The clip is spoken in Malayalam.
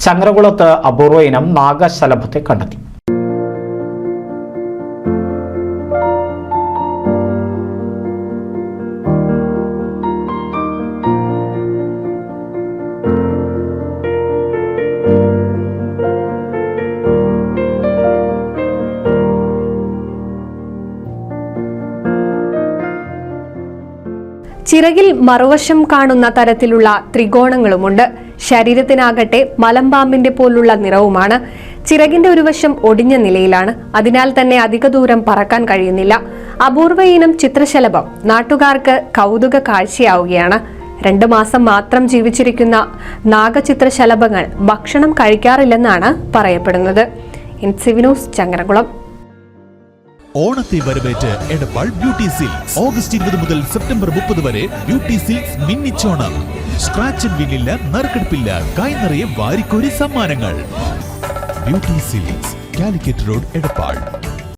ചങ്ങരകുളത്ത് അപൂർവ ഇനം നാഗശലഭത്തെ കണ്ടെത്തി. ചിറകിൽ മറുവശം കാണുന്ന തരത്തിലുള്ള ത്രികോണങ്ങളുമുണ്ട്. ശരീരത്തിനാകട്ടെ മലമ്പാമ്പിന്റെ പോലുള്ള നിറവുമാണ്. ചിറകിന്റെ ഒരു വശം ഒടിഞ്ഞ നിലയിലാണ്. അതിനാൽ തന്നെ അധിക ദൂരം പറക്കാൻ കഴിയുന്നില്ല. അപൂർവ ഇനം ചിത്രശലഭം നാട്ടുകാർക്ക് കൗതുക കാഴ്ചയാവുകയാണ്. 2 മാസം മാത്രം ജീവിച്ചിരിക്കുന്ന നാഗചിത്രശലഭങ്ങൾ ഭക്ഷണം കഴിക്കാറില്ലെന്നാണ് പറയപ്പെടുന്നത്. NCV news Changaramkulam. ഓണത്തെ വരവേറ്റ് എടപ്പാൾ ബ്യൂട്ടി സിൽക്സ്. ഓഗസ്റ്റ് 20 മുതൽ സെപ്റ്റംബർ 30 വരെ ബ്യൂട്ടി സിൽക്സ് മിന്നിച്ചോണം. സ്ക്രാച്ച് ആൻഡ് വിന്നില്ല, നറുക്കെടുപ്പില്ല, കൈ നിറയെ വാരിക്കോരി സമ്മാനങ്ങൾ. Beauty silks, Calicut road, Edappal.